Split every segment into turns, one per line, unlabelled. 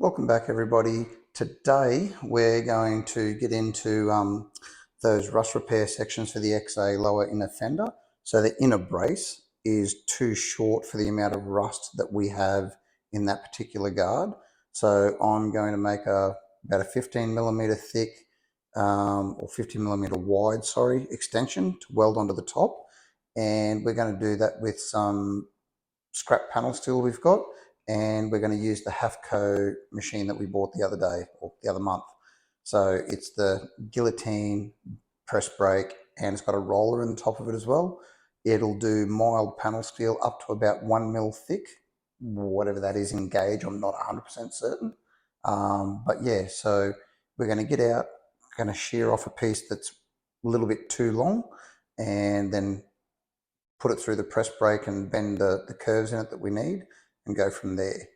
Welcome back, everybody. Today we're going to get into those rust repair sections for the XA lower inner fender. So the inner brace is too short for the amount of rust that we have in that particular guard. So I'm going to make about a 15mm thick or 50mm wide, extension to weld onto the top. And we're going to do that with some scrap panel steel we've got, and we're going to use the Hafco machine that we bought the other day or the other month. So it's the guillotine press brake, and it's got a roller in the top of it as well. It'll do mild panel steel up to about 1mm thick, whatever that is in gauge. I'm not 100% certain, but yeah. So we're going to get out, going to shear off a piece that's a little bit too long, and then put it through the press brake and bend the curves in it that we need and go from there.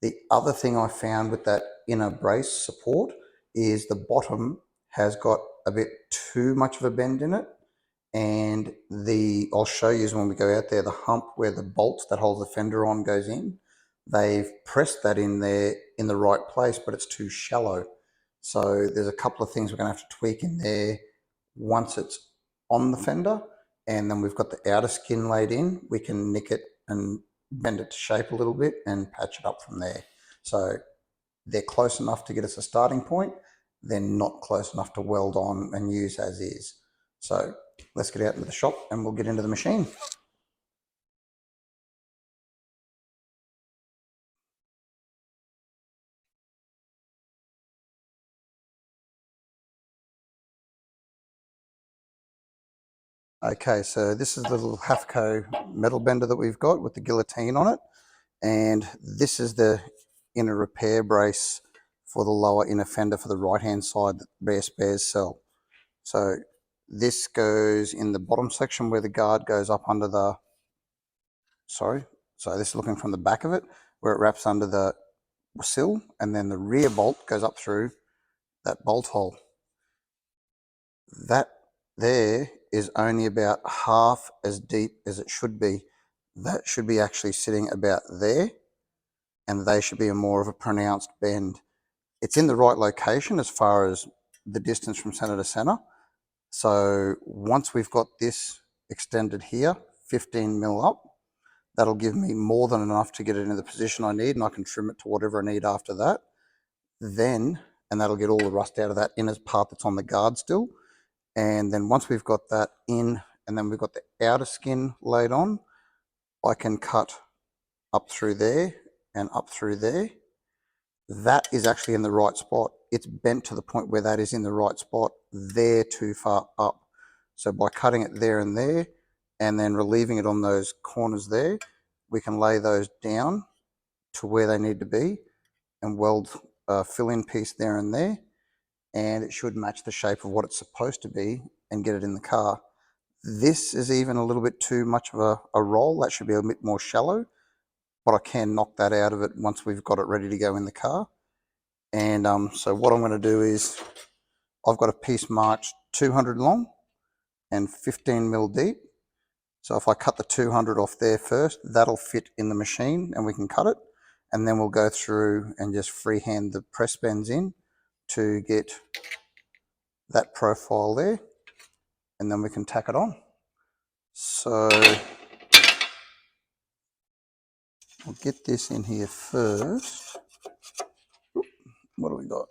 The other thing I found with that inner brace support is the bottom has got a bit too much of a bend in it, and I'll show you when we go out there, the hump where the bolt that holds the fender on goes in, they've pressed that in there in the right place, but it's too shallow. So there's a couple of things we're going to have to tweak in there once it's on the fender, and then we've got the outer skin laid in. We can nick it and bend it to shape a little bit and patch it up from there. So they're close enough to get us a starting point. They're not close enough to weld on and use as is. So let's get out into the shop and we'll get into the machine. Okay, so this is the little Hafco metal bender that we've got with the guillotine on it, and this is the inner repair brace for the lower inner fender for the right hand side that bare spares sell. So this goes in the bottom section where the guard goes up under the, so this is looking from the back of it, where it wraps under the sill, and then the rear bolt goes up through that bolt hole. That there is only about half as deep as it should be. That should be actually sitting about there, and they should be a more of a pronounced bend. It's in the right location as far as the distance from center to center. So once we've got this extended here, 15mm up, that'll give me more than enough to get it into the position I need, and I can trim it to whatever I need after that. And that'll get all the rust out of that inner part that's on the guard still. And then once we've got that in, and then we've got the outer skin laid on, I can cut up through there and up through there. That is actually in the right spot. It's bent to the point where that is in the right spot. They're too far up. So by cutting it there and there, and then relieving it on those corners there, we can lay those down to where they need to be and weld a fill-in piece there and there, and it should match the shape of what it's supposed to be and get it in the car. This is even a little bit too much of a roll. That should be a bit more shallow, but I can knock that out of it once we've got it ready to go in the car. And so what I'm going to do is, I've got a piece marked 200 long and 15mm deep. So if I cut the 200 off there first, that'll fit in the machine and we can cut it. And then we'll go through and just freehand the press bends in to get that profile there, and then we can tack it on. So I'll get this in here first. What do we got?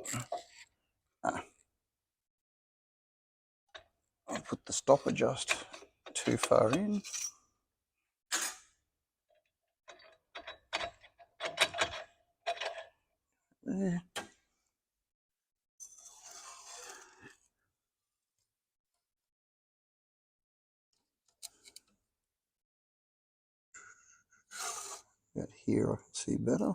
I'll put the stopper just too far in. There. About here I can see better.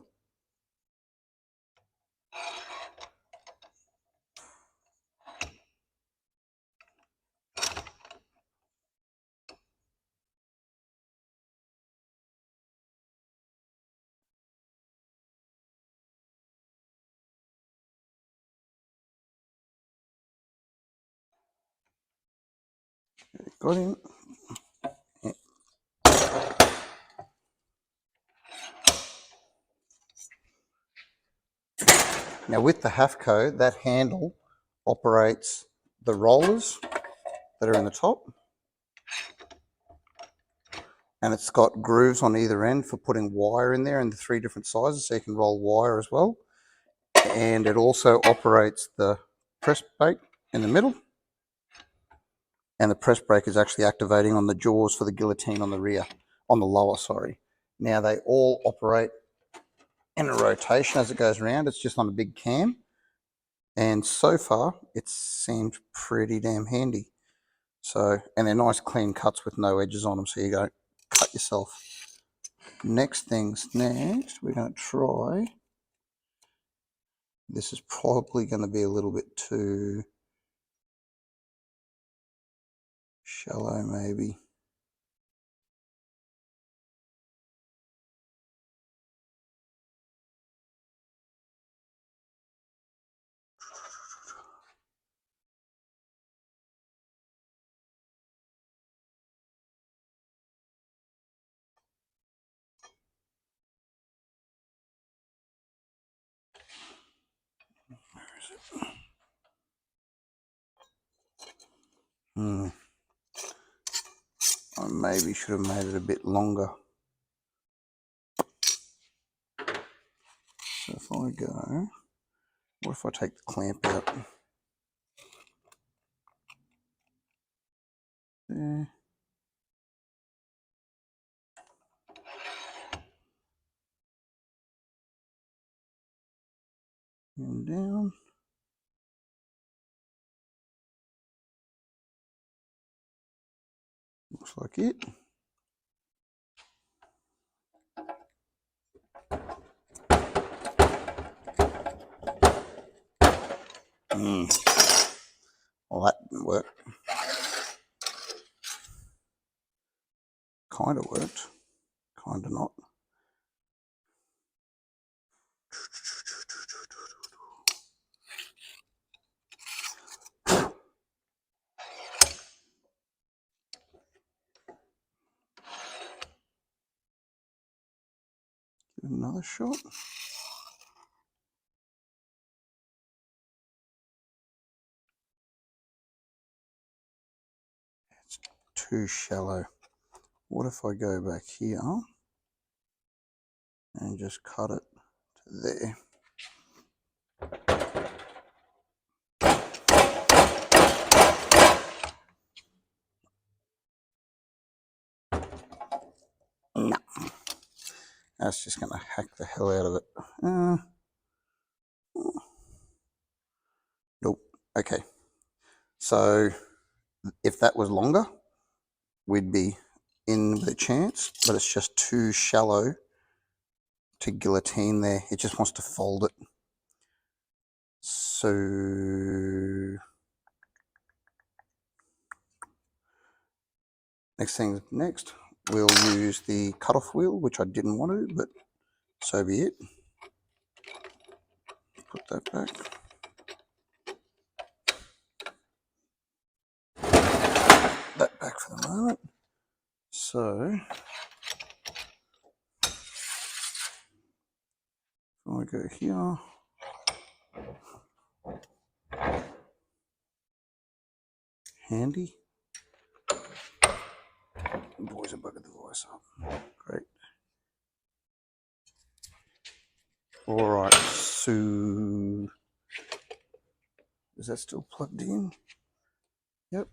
Got him. Now with the Hafco, that handle operates the rollers that are in the top, and it's got grooves on either end for putting wire in there in the 3 different sizes, so you can roll wire as well. And it also operates the press brake in the middle, and the press brake is actually activating on the jaws for the guillotine on the rear, on the lower, sorry. Now they all operate in a rotation as it goes around. It's just on a big cam, and so far it seems pretty damn handy. So, and they're nice clean cuts with no edges on them, so you don't cut yourself. Next things next, we're going to try, this is probably going to be a little bit too shallow maybe. I maybe should have made it a bit longer. So if I go, what if I take the clamp out? There. And down. Looks like it. Well, that didn't work. Kind of worked, kind of not. Give it another shot. It's too shallow. What if I go back here and just cut it to there? No. That's just going to hack the hell out of it. Nope. Okay. So if that was longer, we'd be in with a chance, but it's just too shallow to guillotine there. It just wants to fold it. So next, we'll use the cutoff wheel, which I didn't want to, but so be it. Put that back. That back for the moment. So I go here. Handy. Boys are bugging the voice up. Great. All right, so is that still plugged in? Yep.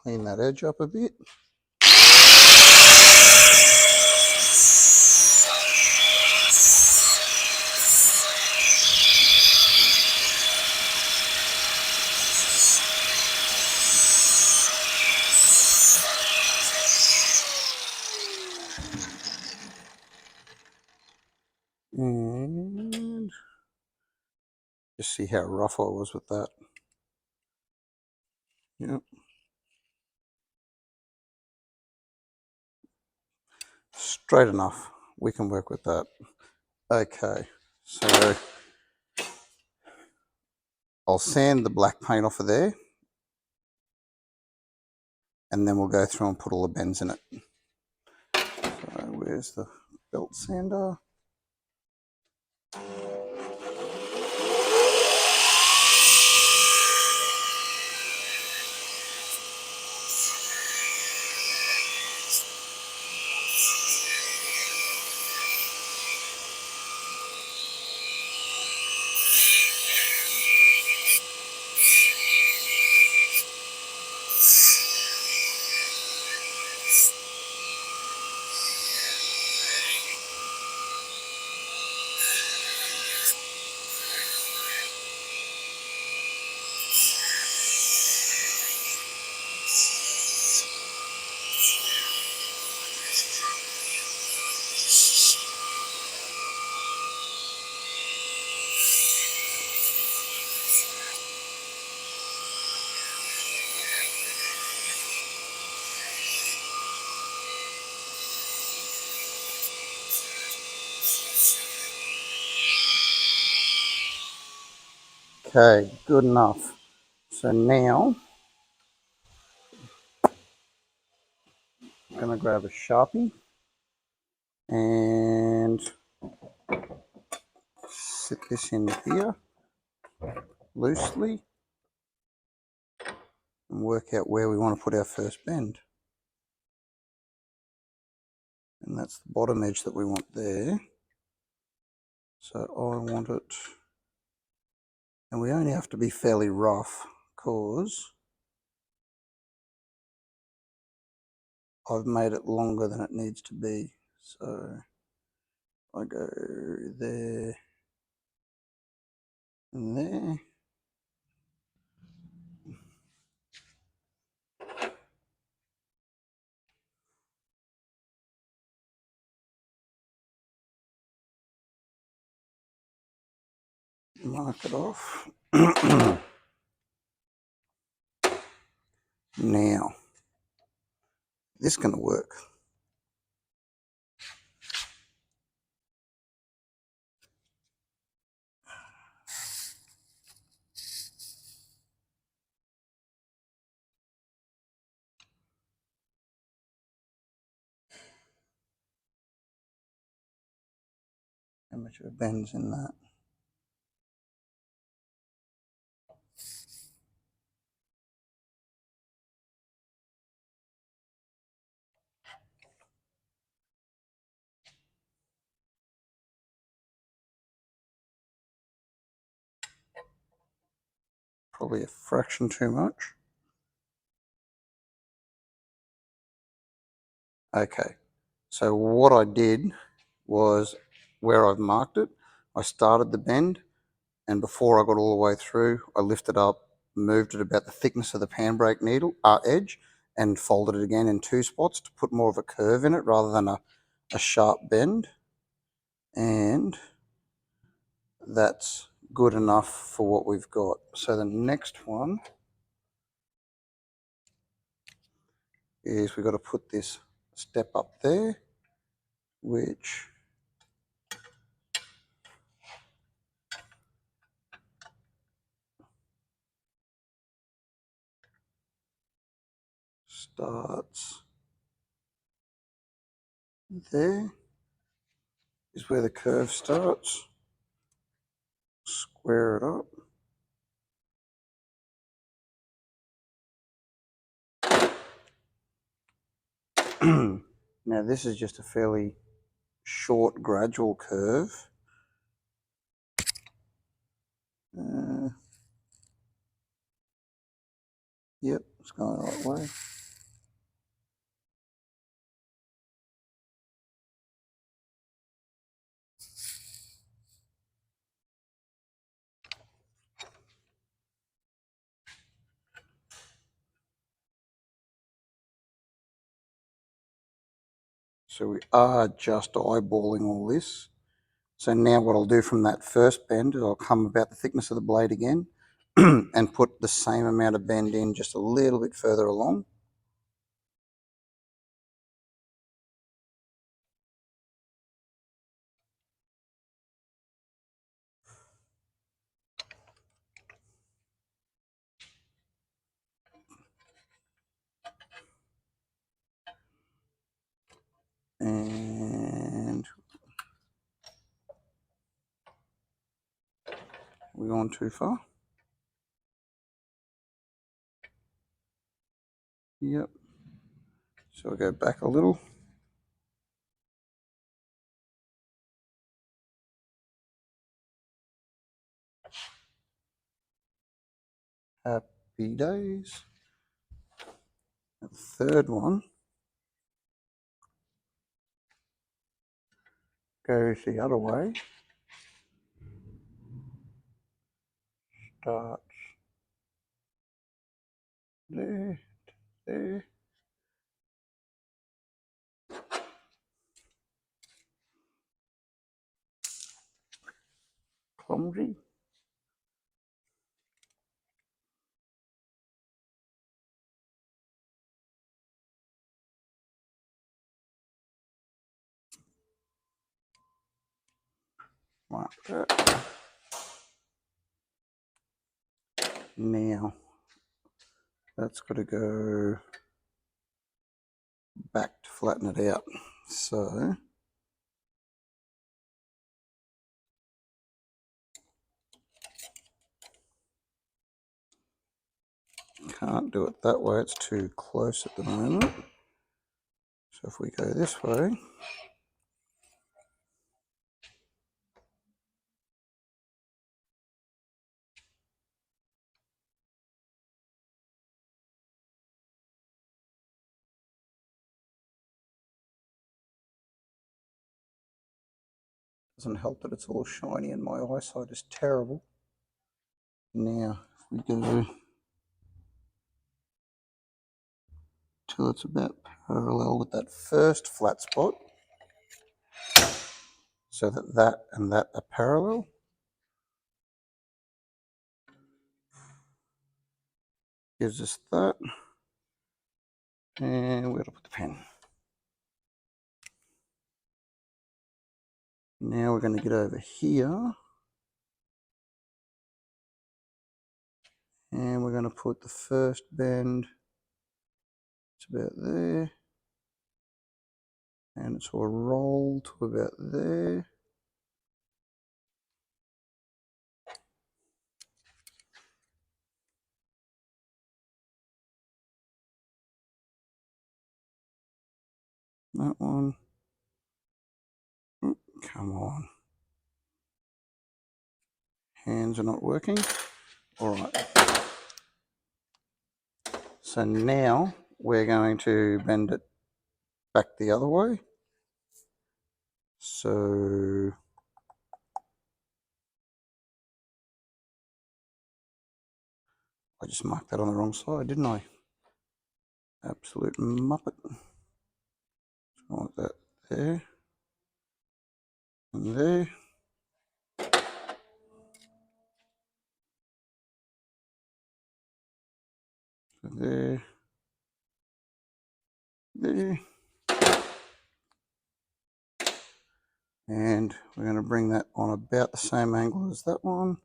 clean that edge up a bit. And just see how rough I was with that. Yep. Straight enough. We can work with that. Okay, so I'll sand the black paint off of there, and then we'll go through and put all the bends in it. So where's the belt sander? Okay, good enough. So now I'm going to grab a Sharpie and sit this in here loosely and work out where we want to put our first bend. And that's the bottom edge that we want there. So I want it, and we only have to be fairly rough because I've made it longer than it needs to be. So I go there and there. Mark it off. Now, this is going to work. How much of a bend's in that? Probably a fraction too much. Okay, so what I did was where I've marked it, I started the bend, and before I got all the way through, I lifted up, moved it about the thickness of the handbrake needle edge, and folded it again in 2 spots to put more of a curve in it rather than a sharp bend. And that's good enough for what we've got. So the next one is we've got to put this step up there, which starts there, is where the curve starts. Square it up. Now this is just a fairly short gradual curve. Yep, It's going the right way. So we are just eyeballing all this. So now what I'll do from that first bend is I'll come about the thickness of the blade again and put the same amount of bend in just a little bit further along. And we're going too far. Yep. So we'll go back a little. Happy days. The third one goes the other way. Starts there, there. Clumsy. Like that. Now that's got to go back to flatten it out. So can't do it that way, it's too close at the moment. So if we go this way, doesn't help that it's all shiny and my eyesight is terrible. Now if we go till it's about parallel with that first flat spot, so that that and that are parallel. Gives us that. And where to put the pen? Now we're going to get over here and we're going to put the first bend, it's about there, and it's all roll to about there. That one. Come on. Hands are not working. All right. So now we're going to bend it back the other way. So I just marked that on the wrong side, didn't I? Absolute muppet. So I want that there and there. So there, there. And we're going to bring that on about the same angle as that one.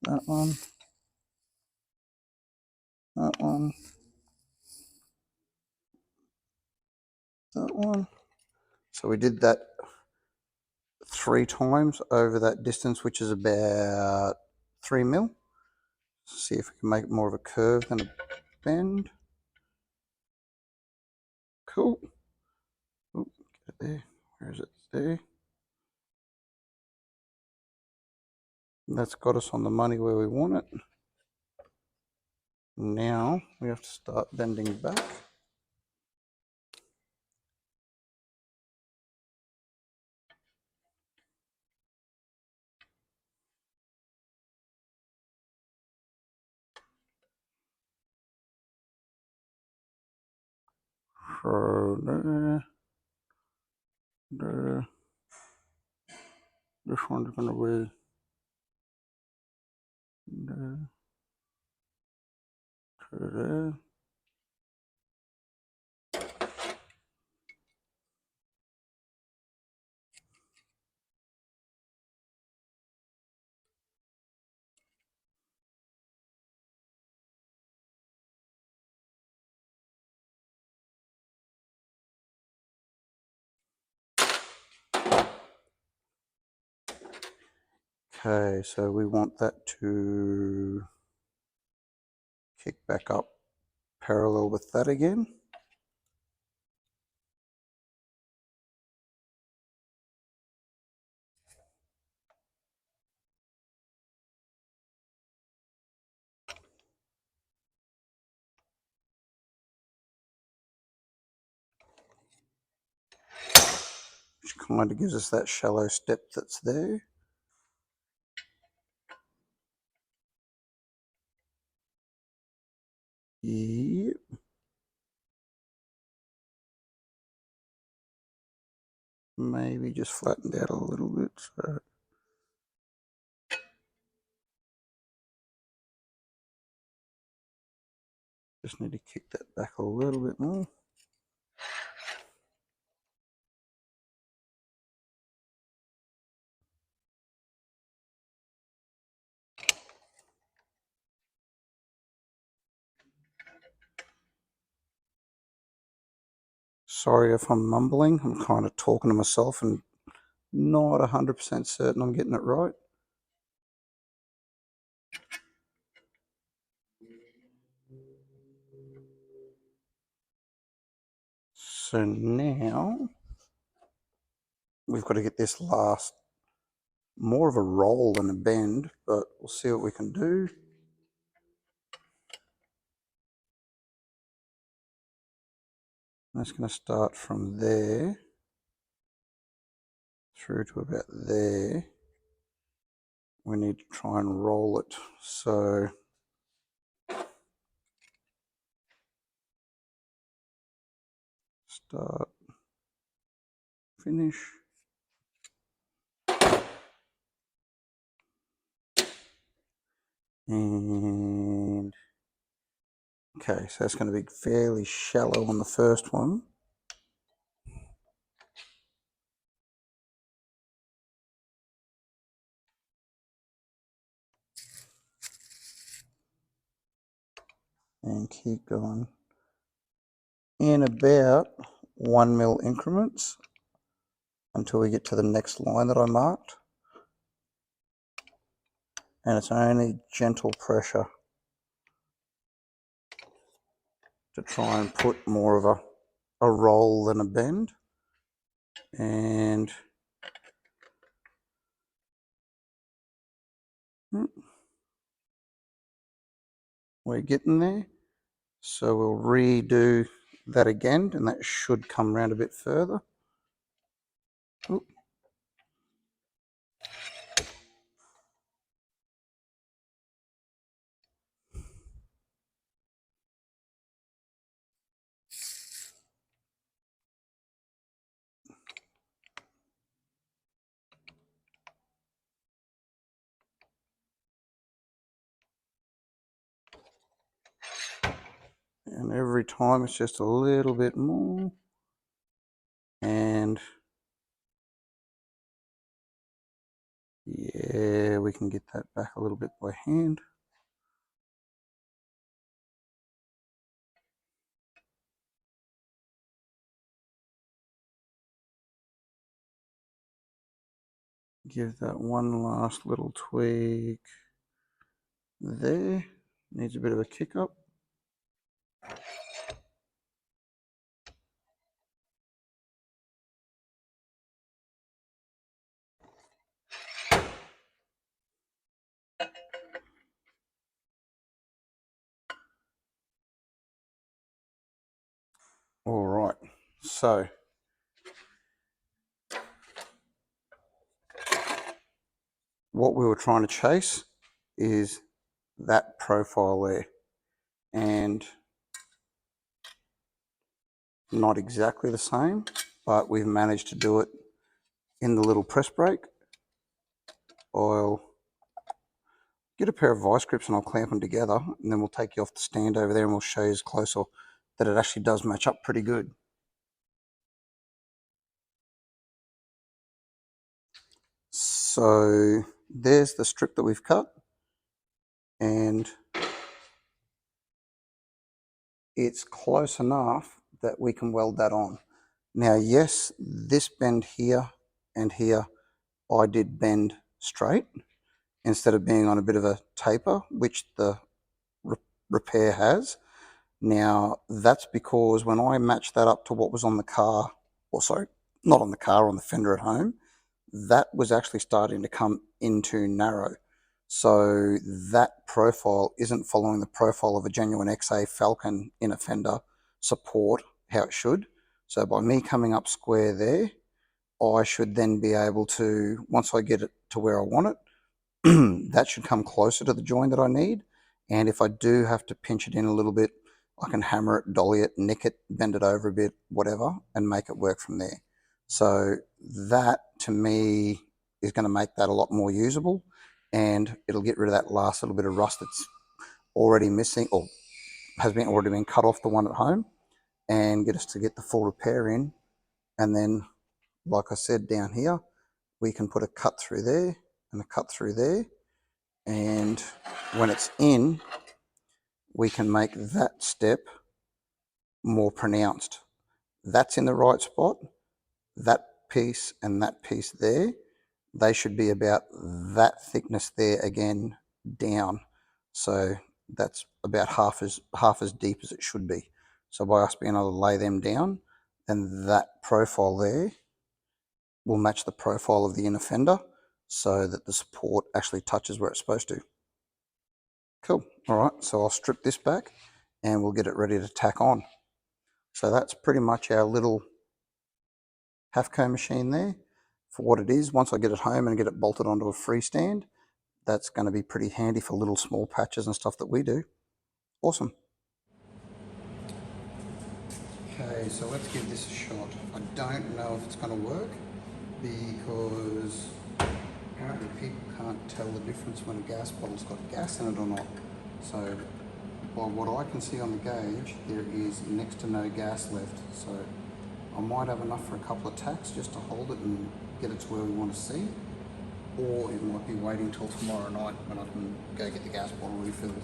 That one. That one. That one. So we did that 3 times over that distance, which is about 3 mil. See if we can make it more of a curve than a bend. Cool. Ooh, get it there. Where is it? There. That's got us on the money where we want it. Now we have to start bending back. So there. This one's going to be there to there. Okay, so we want that to kick back up parallel with that again. Which kind of gives us that shallow step that's there. Yep. Maybe just flattened out a little bit. So just need to kick that back a little bit more. Sorry if I'm mumbling. I'm kind of talking to myself and not 100% certain I'm getting it right. So now we've got to get this last, more of a roll than a bend, but we'll see what we can do. That's going to start from there through to about there. We need to try and roll it. So start, finish. And okay, so that's going to be fairly shallow on the first one. And keep going in about 1 mil increments until we get to the next line that I marked. And it's only gentle pressure to try and put more of a roll than a bend. And we're getting there. So we'll redo that again, and that should come around a bit further. Oop. And every time it's just a little bit more. And yeah, we can get that back a little bit by hand. Give that one last little tweak there. Needs a bit of a kick up. All right, so what we were trying to chase is that profile there, and not exactly the same, but we've managed to do it in the little press brake. I'll get a pair of vice grips and I'll clamp them together, and then we'll take you off the stand over there and we'll show you closer that it actually does match up pretty good. So there's the strip that we've cut, and it's close enough that we can weld that on. Now, yes, this bend here and here, I did bend straight instead of being on a bit of a taper, which the repair has. Now, that's because when I matched that up to what was on the car, or sorry, not on the car, on the fender at home, that was actually starting to come into narrow. So that profile isn't following the profile of a genuine XA Falcon in a fender support, how it should. So by me coming up square there, I should then be able to, once I get it to where I want it, that should come closer to the joint that I need. And if I do have to pinch it in a little bit, I can hammer it, dolly it, nick it, bend it over a bit, whatever, and make it work from there. So that, to me, is going to make that a lot more usable, and it'll get rid of that last little bit of rust that's already missing, or has been already been cut off the one at home, and get us to get the full repair in. And then, like I said, down here, we can put a cut through there and a cut through there, and when it's in, we can make that step more pronounced. That's in the right spot. That piece and that piece there, they should be about that thickness there again, down. So that's about half as deep as it should be. So by us being able to lay them down, then that profile there will match the profile of the inner fender, so that the support actually touches where it's supposed to. Cool. All right, so I'll strip this back and we'll get it ready to tack on. So that's pretty much our little half-cone machine there for what it is. Once I get it home and get it bolted onto a freestand, that's going to be pretty handy for little small patches and stuff that we do. Awesome. Okay, so let's give this a shot. I don't know if it's going to work because apparently people can't tell the difference when a gas bottle's got gas in it or not. So by what I can see on the gauge, there is next to no gas left. So I might have enough for a couple of tacks just to hold it and get it to where we want to see. Or it might be waiting till tomorrow night when I can go get the gas bottle refilled.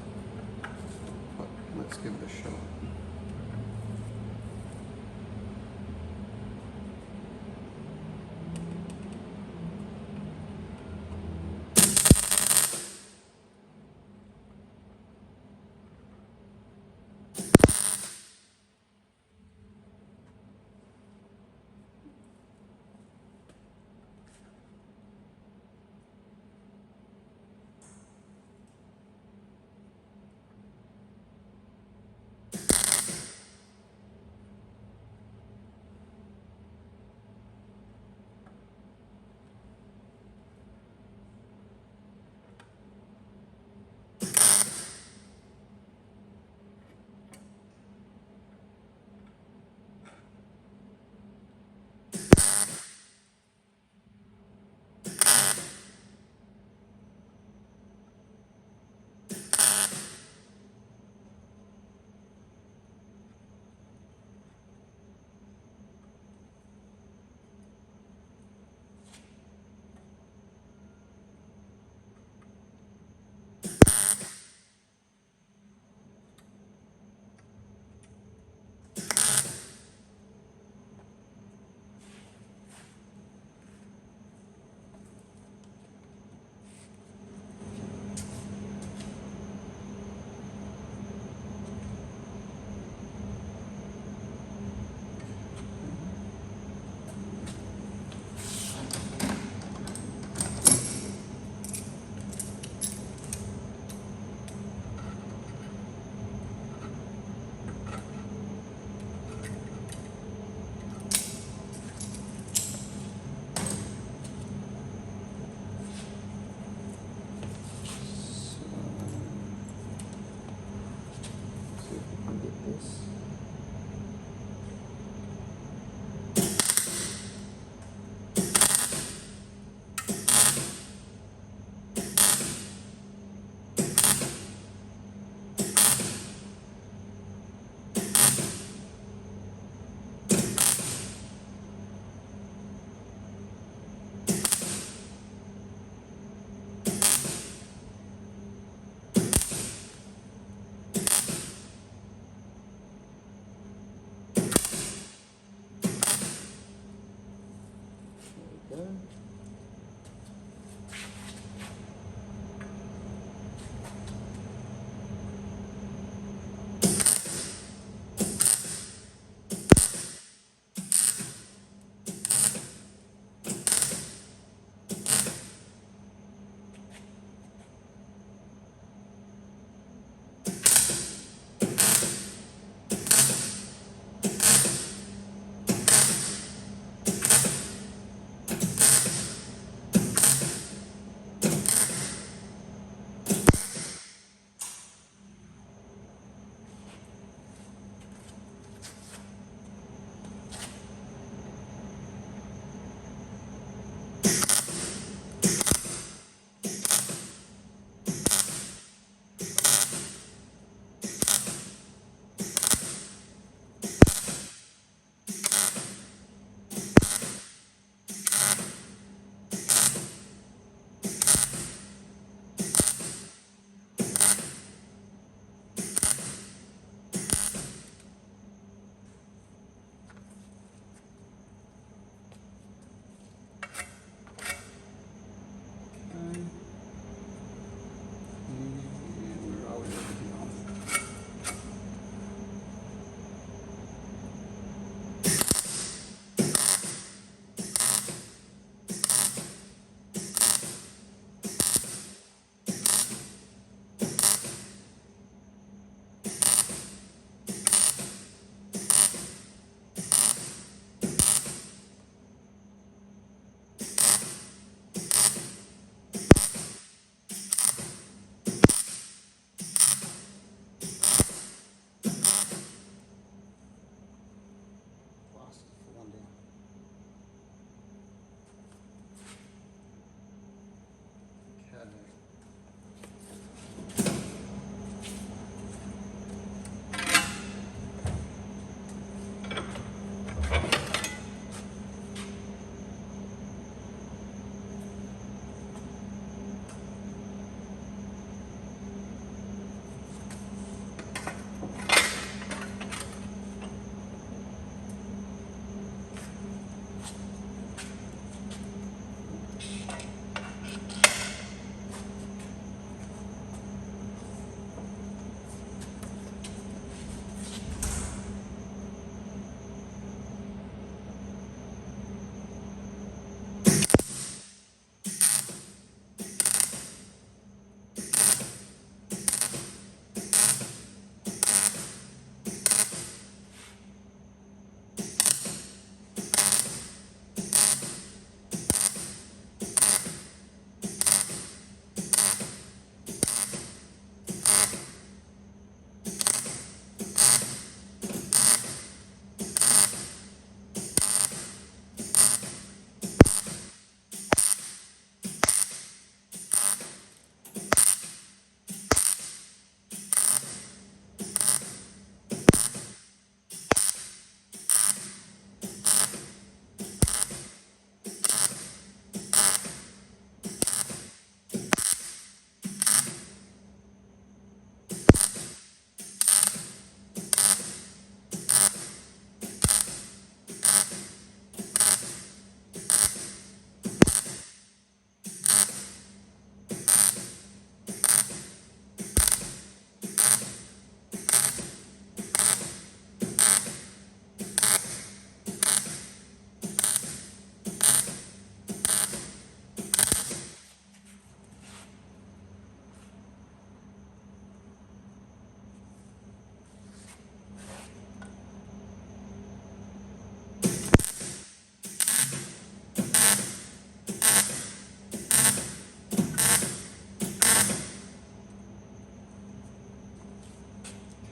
But let's give it a shot.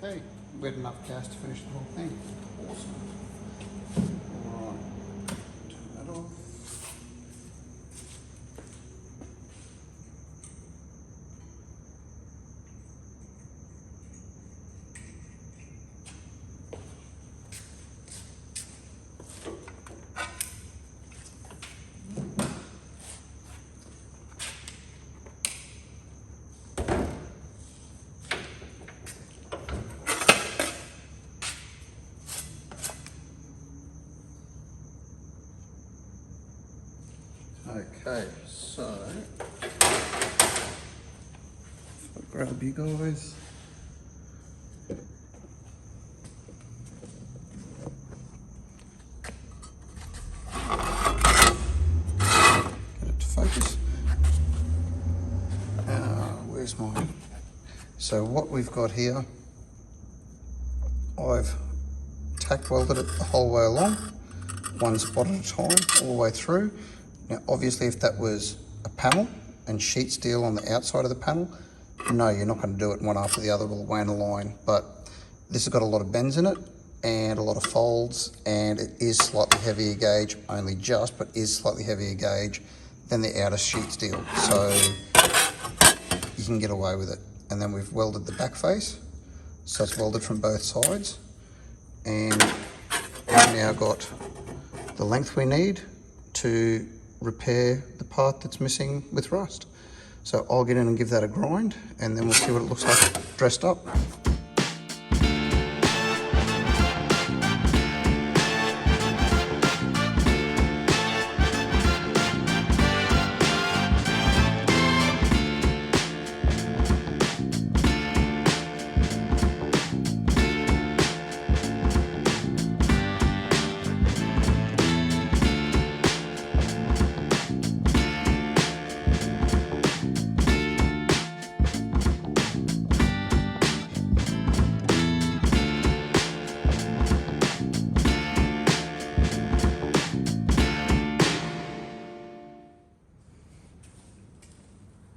Okay, we had enough gas to finish the whole thing. Awesome. Alright, turn that off. Okay, so if I grab you guys. Get it to focus. Where's mine? So what we've got here, I've tack welded it the whole way along, one spot at a time, all the way through. Now obviously if that was a panel and sheet steel on the outside of the panel, no, you're not going to do it one after the other, it won't align. But this has got a lot of bends in it and a lot of folds, and it is slightly heavier gauge, only just, but is slightly heavier gauge than the outer sheet steel. So you can get away with it. And then we've welded the back face, so it's welded from both sides. And we've now got the length we need to repair the part that's missing with rust. So I'll get in and give that a grind, and then we'll see what it looks like dressed up.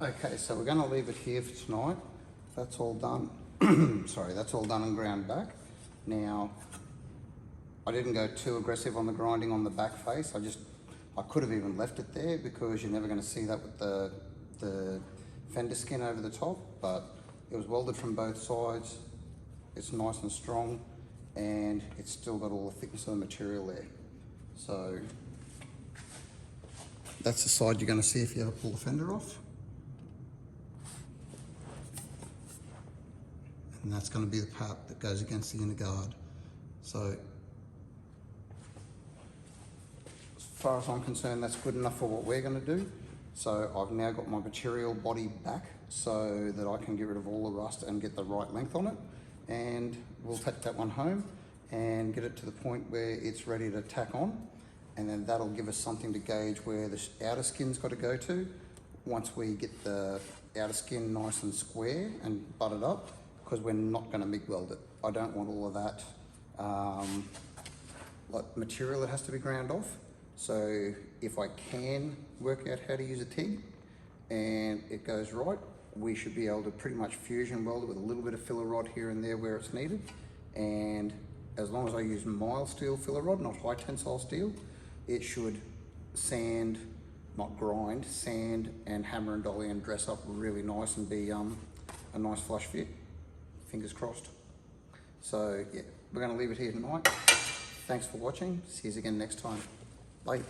Okay, so we're going to leave it here for tonight. That's all done. Sorry, that's all done and ground back. Now, I didn't go too aggressive on the grinding on the back face. I could have even left it there because you're never going to see that with the fender skin over the top, but it was welded from both sides. It's nice and strong, and it's still got all the thickness of the material there. So that's the side you're going to see if you ever pull the fender off. And that's going to be the part that goes against the inner guard. So as far as I'm concerned, that's good enough for what we're going to do. So I've now got my material body back so that I can get rid of all the rust and get the right length on it. And we'll take that one home and get it to the point where it's ready to tack on. And then that'll give us something to gauge where the outer skin's got to go to. Once we get the outer skin nice and square and butted up, because we're not going to MIG weld it. I don't want all of that like material that has to be ground off. So if I can work out how to use a TIG and it goes right, we should be able to pretty much fusion weld it with a little bit of filler rod here and there where it's needed. And as long as I use mild steel filler rod, not high tensile steel, it should sand, not grind, sand and hammer and dolly and dress up really nice and be a nice flush fit. Fingers crossed. So yeah, we're going to leave it here tonight. Thanks for watching. See you again next time. Bye.